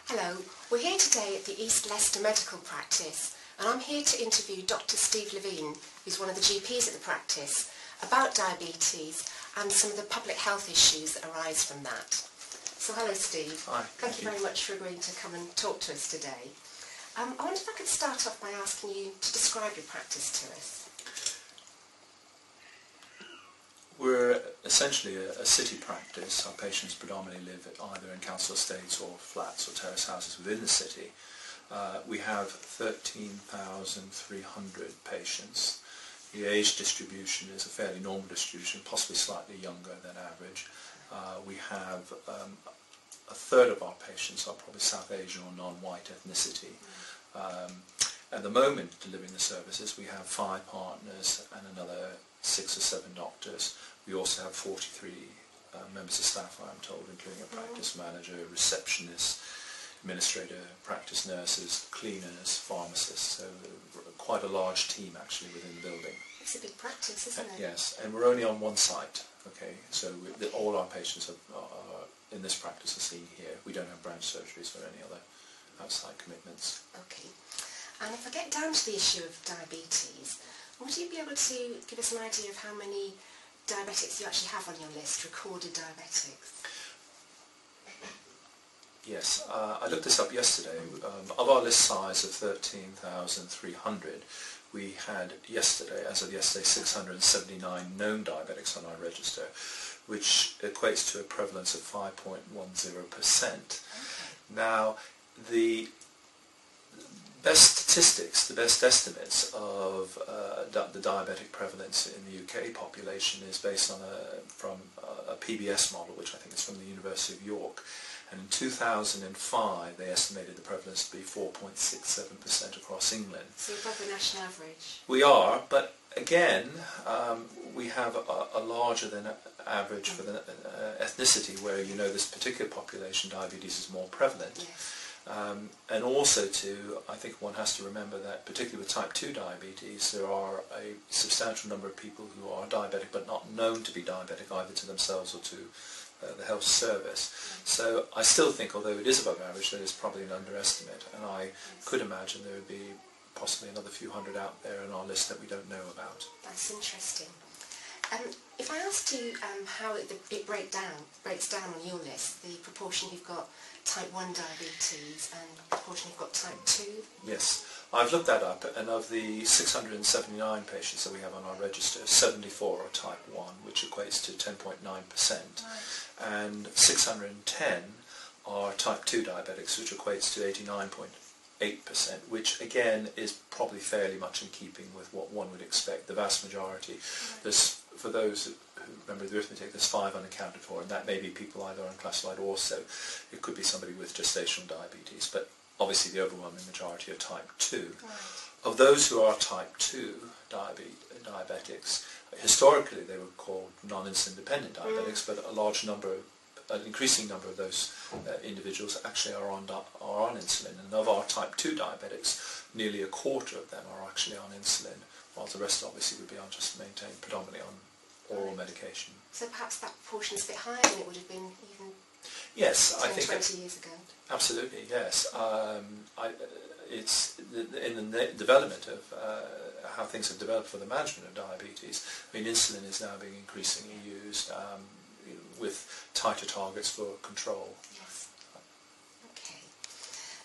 Hello, we're here today at the East Leicester Medical Practice and I'm here to interview Dr. Steve Levine, who's one of the GPs at the practice, about diabetes and some of the public health issues that arise from that. So hello Steve. Hi. Thank you very much for agreeing to come and talk to us today. I wonder if I could start off by asking you to describe your practice to us. We're essentially a city practice. Our patients predominantly live either in council estates or flats or terrace houses within the city. We have 13,300 patients. The age distribution is a fairly normal distribution, possibly slightly younger than average. We have a third of our patients are probably South Asian or non-white ethnicity. At the moment, delivering the services, we have 5 partners and another 6 or 7 doctors. We also have 43 members of staff, I'm told, including a practice manager, receptionist, administrator, practice nurses, cleaners, pharmacists. So quite a large team actually within the building. It's a big practice, isn't it? Yes, and we're only on one site. Okay, so all our patients are in this practice are seen here. We don't have branch surgeries or any other outside commitments. Okay. And if I get down to the issue of diabetes, would you be able to give us an idea of how many diabetics you actually have on your list, recorded diabetics? Yes, I looked this up yesterday. Of our list size of 13,300, we had yesterday, as of yesterday, 679 known diabetics on our register, which equates to a prevalence of 5.10%. Okay. Now, the best statistics, the best estimates of the diabetic prevalence in the UK population is based on from a PBS model, which I think is from the University of York. And in 2005, they estimated the prevalence to be 4.67% across England. So above the national average? We are, but again, we have a larger than average for the ethnicity, where this particular population, diabetes is more prevalent. Yes. And also I think one has to remember that particularly with type 2 diabetes, there are a substantial number of people who are diabetic but not known to be diabetic either to themselves or to the health service. So I still think, although it is above average, that is probably an underestimate, and I could imagine there would be possibly another few hundred out there on our list that we don't know about. That's interesting. If I asked you how it breaks down on your list, the proportion you've got type 1 diabetes and the proportion you've got type 2? Yes, I've looked that up, and of the 679 patients that we have on our register, 74 are type 1, which equates to 10.9%, and 610 are type 2 diabetics, which equates to 89.8%, which again is probably fairly much in keeping with what one would expect. The vast majority, for those who remember the arithmetic, there's 5 unaccounted for, and that may be people either unclassified or so. It could be somebody with gestational diabetes, but obviously the overwhelming majority are type 2. Right. Of those who are type 2 diabetics, historically they were called non-insulin dependent diabetics, but an increasing number of those individuals actually are on insulin, and of our type 2 diabetics, nearly a quarter of them are actually on insulin, while the rest obviously would be on just maintained predominantly on oral medication. So perhaps that proportion is a bit higher than it would have been even 10 I think 20 years ago. Absolutely, yes. It's in the development of how things have developed for the management of diabetes. I mean, insulin is now being increasingly used with tighter targets for control. Yes. Okay.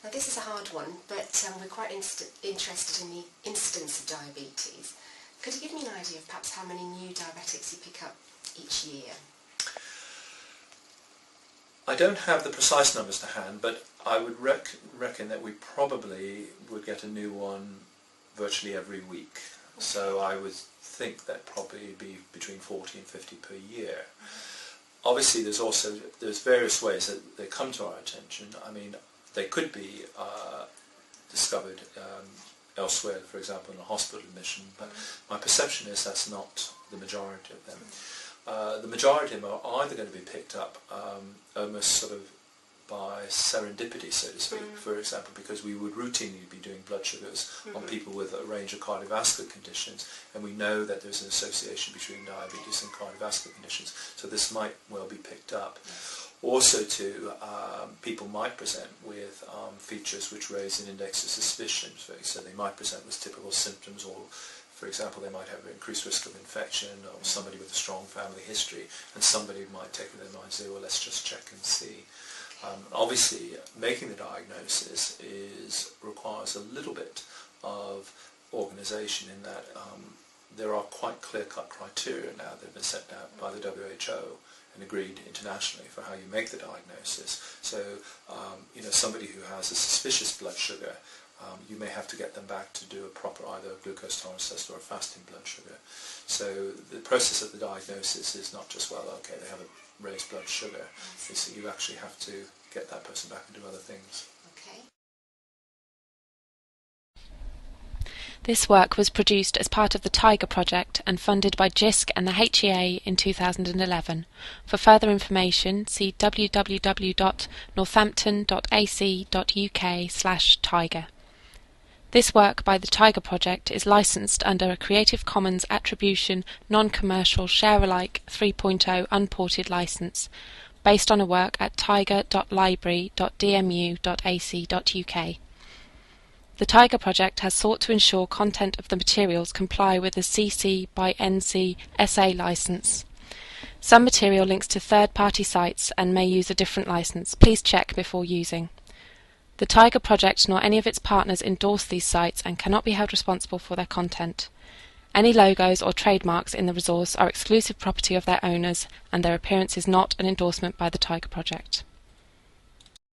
Now this is a hard one, but we're quite interested in the incidence of diabetes. Could you give me an idea of perhaps how many new diabetics you pick up each year? I don't have the precise numbers to hand, but I would reckon that we probably would get a new one virtually every week. Okay. So I would think that probably be between 40 and 50 per year. Obviously there's various ways that they come to our attention. I mean, they could be discovered elsewhere, for example in a hospital admission, but my perception is that's not the majority of them. The majority of them are either going to be picked up almost sort of by serendipity, so to speak, for example, because we would routinely be doing blood sugars on people with a range of cardiovascular conditions, and we know that there's an association between diabetes and cardiovascular conditions, so this might well be picked up. Also to people might present with features which raise an index of suspicion. So they might present with typical symptoms, or for example they might have an increased risk of infection, or somebody with a strong family history, and somebody might take it in their mind and say, well, let's just check and see. Obviously making the diagnosis requires a little bit of organisation in that there are quite clear-cut criteria now that have been set out by the WHO and agreed internationally for how you make the diagnosis. So, somebody who has a suspicious blood sugar, you may have to get them back to do a proper either glucose tolerance test or a fasting blood sugar. So the process of the diagnosis is not just, well, okay, they have a raised blood sugar. It's that you actually have to get that person back and do other things. Okay. This work was produced as part of the Tiger project and funded by JISC and the HEA in 2011. For further information, see www.northampton.ac.uk/tiger. This work by the Tiger project is licensed under a Creative Commons Attribution Non-Commercial Share-alike 3.0 unported license, based on a work at tiger.library.dmu.ac.uk. The Tiger project has sought to ensure content of the materials comply with the CC by NC SA license. Some material links to third-party sites and may use a different license. Please check before using. The Tiger project nor any of its partners endorse these sites and cannot be held responsible for their content. Any logos or trademarks in the resource are exclusive property of their owners, and their appearance is not an endorsement by the Tiger project.